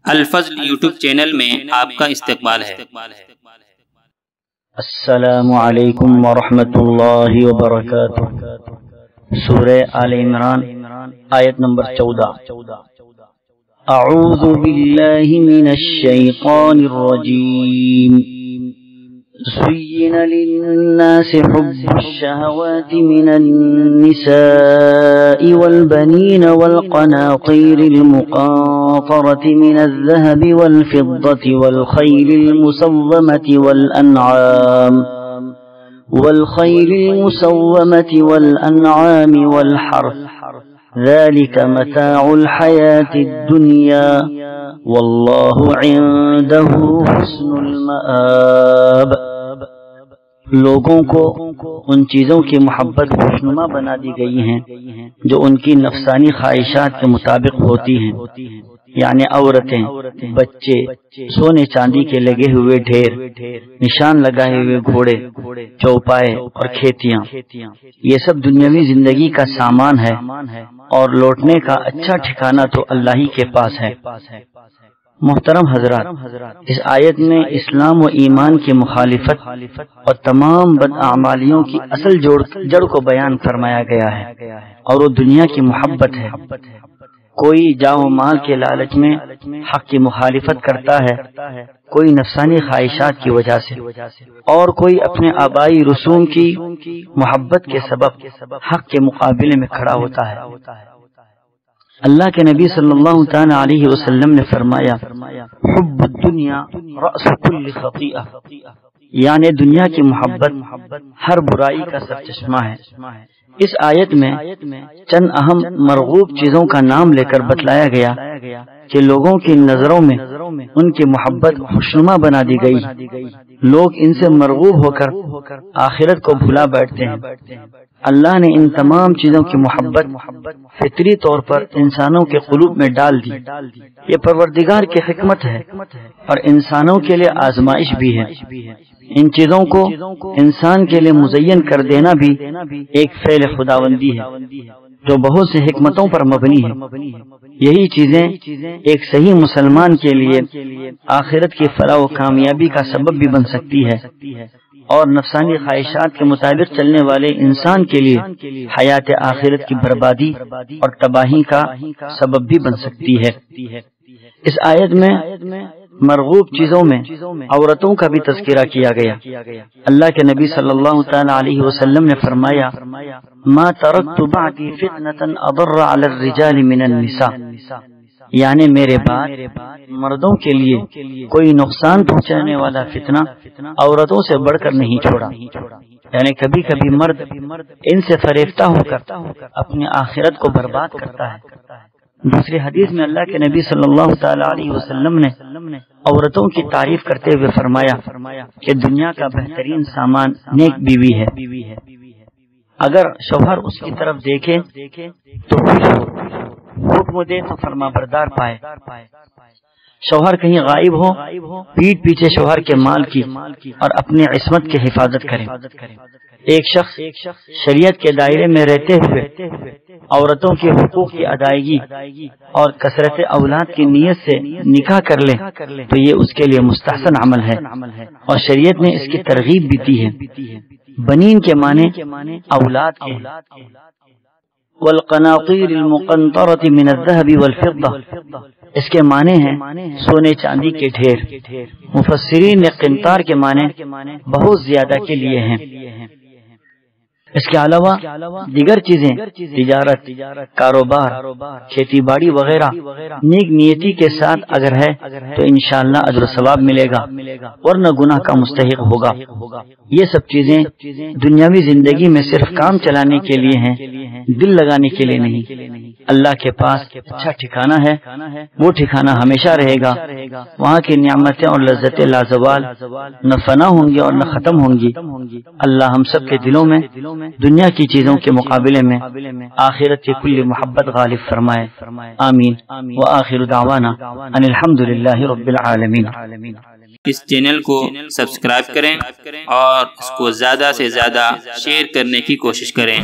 الفضل YouTube channel میں آپ کا استقبال ہے۔ السلام علیکم ورحمۃ اللہ وبرکاتہ۔ سورہ آل عمران آیت نمبر 14۔ اعوذ باللہ من الشیطان الرجیم۔ زين للناس حب الشهوات من النساء والبنين والقناطير المقنطرة من الذهب والفضة والخيل المسومة والأنعام والحرث ذلك متاع الحياة الدنيا والله عنده حسن المآب۔ لوگوں کو ان چیزوں کی محبت خوشنما بنا دی گئی ہیں جو ان کی نفسانی خواہشات کے مطابق ہوتی ہیں، یعنی عورتیں، بچے، سونے چاندی کے لگے ہوئے ڈھیر، نشان لگائے ہوئے گھوڑے، چوپائے اور کھیتیاں، یہ سب دنیاوی زندگی کا سامان ہے اور لوٹنے کا اچھا ٹھکانہ تو اللہ ہی کے پاس ہے۔ محترم حضرات، اس آیت میں اسلام و ایمان کی مخالفت اور تمام بداعمالیوں کی اصل جڑ کو بیان فرمایا گیا ہے، اور وہ دنیا کی محبت ہے۔ کوئی جاہ و مال کے لالچ میں حق کی مخالفت کرتا ہے، کوئی نفسانی خواہشات کی وجہ سے، اور کوئی اپنے آبائی رسوم کی محبت کے سبب حق کے مقابلے میں کھڑا ہوتا ہے۔ اللہ کے نبی صلی اللہ تعالی علیہ وسلم نے فرمایا، حب الدنیا رأس کل خطیئہ، یعنی دنیا کی محبت ہر برائی کا سرچشمہ ہے۔ اس آیت میں چند اہم مرغوب چیزوں کا نام لے کر بتلایا گیا کہ لوگوں کی نظروں میں ان کی محبت خوشنما بنا دی گئی، لوگ ان سے مرغوب ہو کر آخرت کو بھلا بیٹھتے ہیں۔ اللہ نے ان تمام چیزوں کی محبت فطری طور پر انسانوں کے قلوب میں ڈال دی۔ یہ پروردگار کی حکمت ہے اور انسانوں کے لیے آزمائش بھی ہے۔ ان چیزوں کو انسان کے لیے مزین کر دینا بھی ایک فعل خداوندی ہے جو بہت سے حکمتوں پر مبنی ہے۔ یہی چیزیں ایک صحیح مسلمان کے لیے آخرت کی فلاح و کامیابی کا سبب بھی بن سکتی ہے، اور نفسانی خواہشات کے مطابق چلنے والے انسان کے لیے حیات آخرت کی بربادی اور تباہی کا سبب بھی بن سکتی ہے۔ اس آیت میں مرغوب چیزوں میں عورتوں کا بھی تذکرہ کیا گیا۔ اللہ کے نبی صلی اللہ تعالی علیہ وسلم نے فرمایا، ما ترکت بعدی فتنة اضر علی الرجال من النساء، یعنی میرے بعد مردوں کے لیے کوئی نقصان پہنچانے والا فتنہ عورتوں سے بڑھ کر نہیں چھوڑا، یعنی کبھی کبھی مرد ان سے فریفتہ ہو کر اپنی آخرت کو برباد کرتا ہے۔ دوسری حدیث میں اللہ کے نبی صلی اللہ تعالی علیہ وسلم نے عورتوں کی تعریف کرتے ہوئے فرمایا کہ دنیا کا بہترین سامان نیک بیوی ہے۔ اگر شوہر اس کی طرف دیکھے تو خوش ہو، حکم دے تو فرما بردار پائے۔ شوہر کہیں غائب ہو، پیٹ پیچھے شوہر کے مال کی اور اپنی عصمت کی حفاظت کرے۔ ایک شخص شریعت کے دائرے میں رہتے ہوئے عورتوں کے حقوق کی ادائیگی اور کثرت اولاد کی نیت سے نکاح کر لے تو یہ اس کے لیے مستحسن عمل ہے، اور شریعت نے اس کی ترغیب بھی دی ہے۔ بنین کے معنی اولاد کے، والقناطیر المقنطرۃ من الذهب والفضة، اس کے معنی ہیں سونے چاندی کے ڈھیر۔ مفسرین نے قنطار کے معنی بہت زیادہ کے لیے ہیں۔ اس کے علاوہ دیگر چیزیں، تجارت، کاروبار، کھیتی باڑی وغیرہ نیک نیتی کے ساتھ اگر ہے تو انشاءاللہ اجر و ثواب ملے گا، ورنہ گناہ کا مستحق ہوگا۔ یہ سب چیزیں دنیاوی زندگی میں صرف کام چلانے کے لیے ہیں، دل لگانے کے لیے نہیں۔ اللہ کے پاس اچھا ٹھکانہ ہے، وہ ٹھکانہ ہمیشہ رہے گا، وہاں کی نعمتیں اور لذتیں لازوال، نہ فنا ہوں گی اور نہ ختم ہوں گی۔ اللہ ہم سب کے دلوں میں دنیا کی چیزوں کے مقابلے میں آخرت کی کل محبت غالب فرمائے، آمین۔ وآخر دعوانا ان الحمدللہ رب العالمین۔ اس چینل کو سبسکرائب کریں اور اس کو زیادہ سے زیادہ شیئر کرنے کی کوشش کریں۔